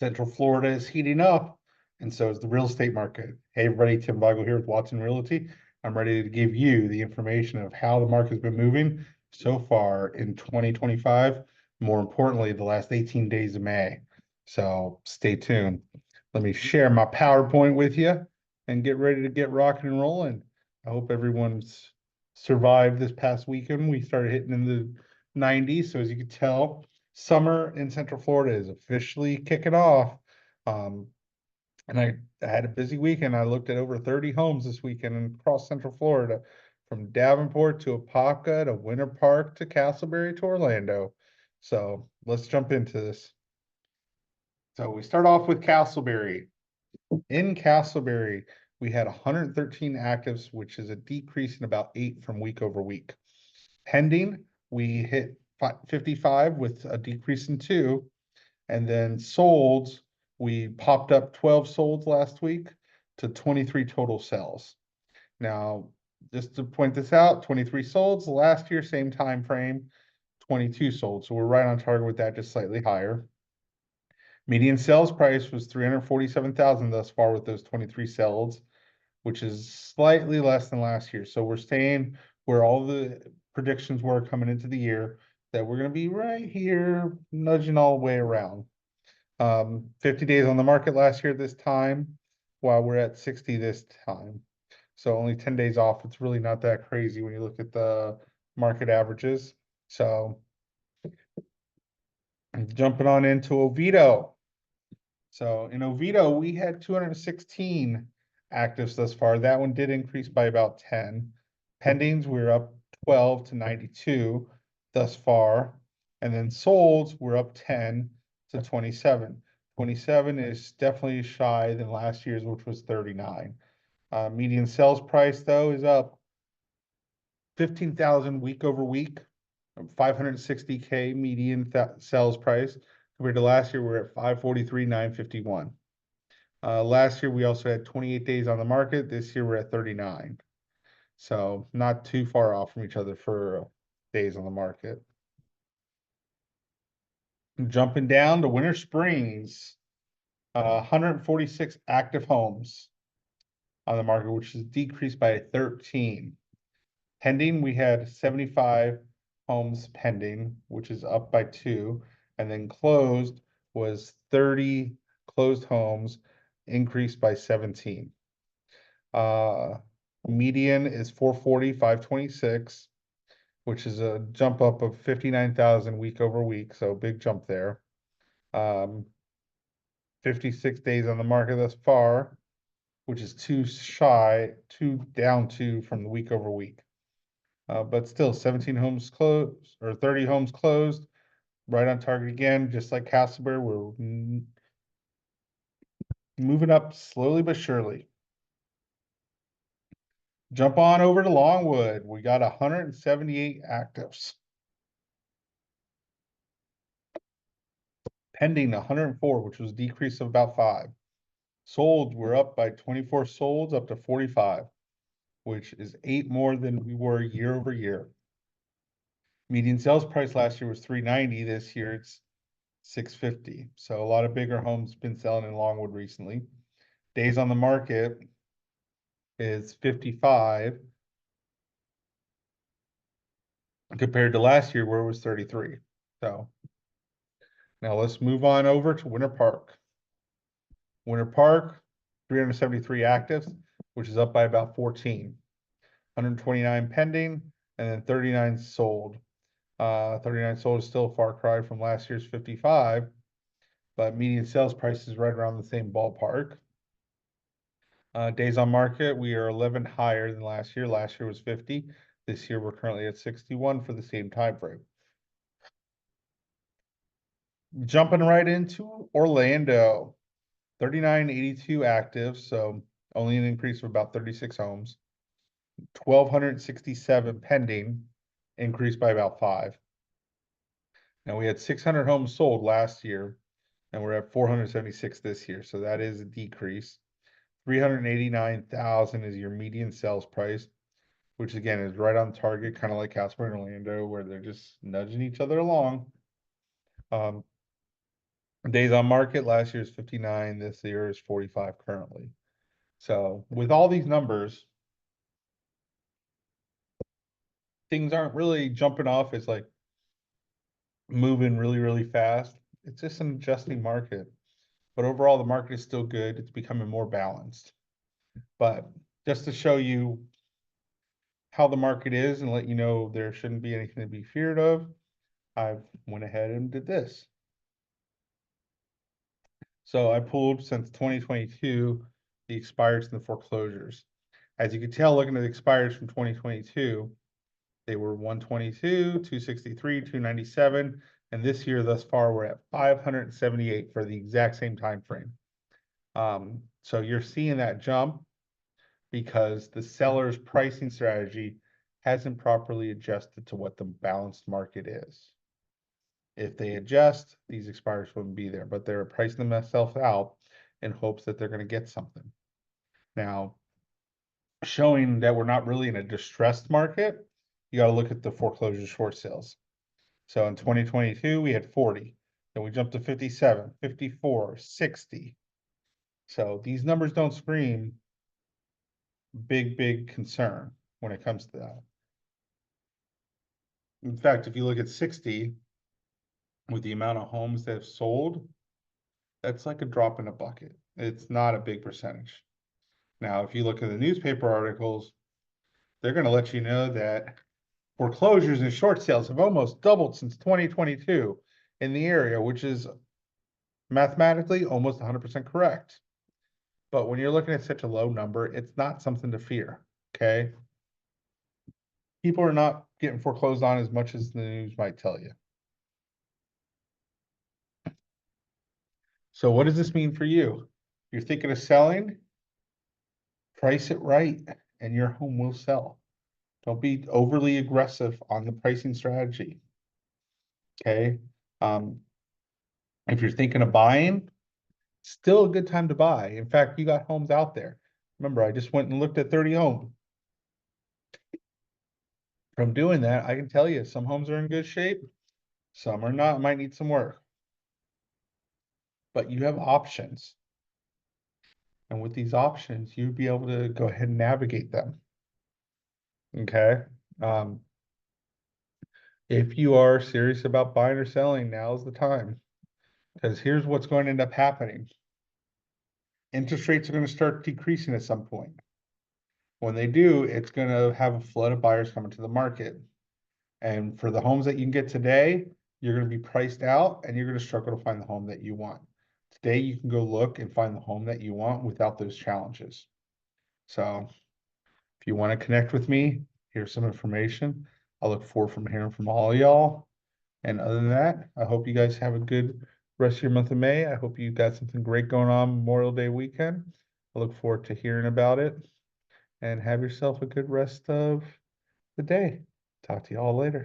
Central Florida is heating up, and so is the real estate market. Hey, everybody, Tim Boggle here with Watson Realty. I'm ready to give you the information of how the market's been moving so far in 2025. More importantly, the last 18 days of May. So stay tuned. Let me share my PowerPoint with you and get ready to get rocking and rolling. I hope everyone's survived this past weekend. We started hitting in the 90s. So as you can tell, summer in Central Florida is officially kicking off. Um, and I had a busy weekend. I looked at over 30 homes this weekend across Central Florida, from Davenport to Apopka to Winter Park to Casselberry to Orlando. So let's jump into this. So we start off with Casselberry. In Casselberry, we had 113 actives, which is a decrease in about 8 from week over week. Pending, we hit 55 with a decrease in 2. And then solds, we popped up 12 solds last week to 23 total sales. Now, just to point this out, 23 solds last year, same time frame, 22 sold. So we're right on target with that, just slightly higher. Median sales price was 347,000 thus far with those 23 sales, which is slightly less than last year. So we're staying where all the predictions were coming into the year, that we're going to be right here, nudging all the way around. 50 days on the market last year this time, while we're at 60 this time. So only 10 days off. It's really not that crazy when you look at the market averages. So jumping on into Oviedo. So in Oviedo, we had 216 actives thus far. That one did increase by about 10. Pendings, we were up 12 to 92 thus far. And then solds, we're up 10 to 27. 27 is definitely shy than last year's, which was 39. Median sales price, though, is up 15,000 week over week, 560K median sales price. Compared to last year, we're at 543,951. Last year, we also had 28 days on the market. This year, we're at 39. So not too far off from each other for days on the market. Jumping down to Winter Springs, 146 active homes on the market, which is decreased by 13. Pending, we had 75 homes pending, which is up by 2. And then closed was 30 closed homes, increased by 17. Median is 440, 526, which is a jump up of 59,000 week over week. So big jump there. 56 days on the market thus far, which is down two from the week over week. But still 17 homes closed, or 30 homes closed, right on target again, just like Casselberry. We're moving up slowly but surely. Jump on over to Longwood. We got 178 actives. Pending 104, which was a decrease of about 5. Sold, we're up by 24 solds up to 45, which is 8 more than we were year over year. Median sales price last year was 390. This year it's 650. So a lot of bigger homes been selling in Longwood recently. Days on the market is 55 compared to last year where it was 33. So now let's move on over to Winter Park. Winter Park, 373 actives, which is up by about 14. 129 pending, and then 39 sold. 39 sold is still a far cry from last year's 55, but median sales price is right around the same ballpark. Days on market, we are 11 higher than last year. Last year was 50. This year we're currently at 61 for the same time frame. Jumping right into Orlando, 3982 active, so only an increase of about 36 homes. 1,267 pending, increased by about 5. Now we had 600 homes sold last year, and we're at 476 this year, so that is a decrease. 389,000 is your median sales price, which again is right on target, kind of like Casper and Orlando, where they're just nudging each other along. Days on market, last year's 59, this year is 45 currently. So with all these numbers, things aren't really jumping off as like moving really, really fast. It's just an adjusting market. But overall, the market is still good. It's becoming more balanced. But just to show you how the market is and let you know there shouldn't be anything to be feared of, I went ahead and did this. So I pulled since 2022 the expireds and the foreclosures. As you can tell, looking at the expireds from 2022, they were 122, 263, 297, and this year thus far we're at 578 for the exact same time frame. So you're seeing that jump because the seller's pricing strategy hasn't properly adjusted to what the balanced market is. If they adjust, these expires wouldn't be there, but they're pricing themselves out in hopes that they're going to get something. Now, showing that we're not really in a distressed market, you got to look at the foreclosure short sales. So in 2022, we had 40, then we jumped to 57, 54, 60. So these numbers don't scream big concern when it comes to that. In fact, if you look at 60, with the amount of homes that have sold, that's like a drop in a bucket. It's not a big percentage. Now, if you look at the newspaper articles, they're going to let you know that foreclosures and short sales have almost doubled since 2022 in the area, which is mathematically almost 100% correct. But when you're looking at such a low number, it's not something to fear, okay? People are not getting foreclosed on as much as the news might tell you. So what does this mean for you? You're thinking of selling? Price it right and your home will sell. Don't be overly aggressive on the pricing strategy. Okay. If you're thinking of buying, still a good time to buy. In fact, you got homes out there. Remember, I just went and looked at 30 homes. From doing that, I can tell you some homes are in good shape, some are not, might need some work. But you have options. And with these options, you'd be able to go ahead and navigate them. Okay. If you are serious about buying or selling, now's the time. Because here's what's going to end up happening. Interest rates are going to start decreasing at some point. When they do, it's going to have a flood of buyers coming to the market. And for the homes that you can get today, you're going to be priced out and you're going to struggle to find the home that you want. Today, you can go look and find the home that you want without those challenges. So if you want to connect with me, here's some information. I look forward from hearing from all y'all. And other than that, I hope you guys have a good rest of your month of May. I hope you got something great going on Memorial Day weekend. I look forward to hearing about it and have yourself a good rest of the day. Talk to you all later.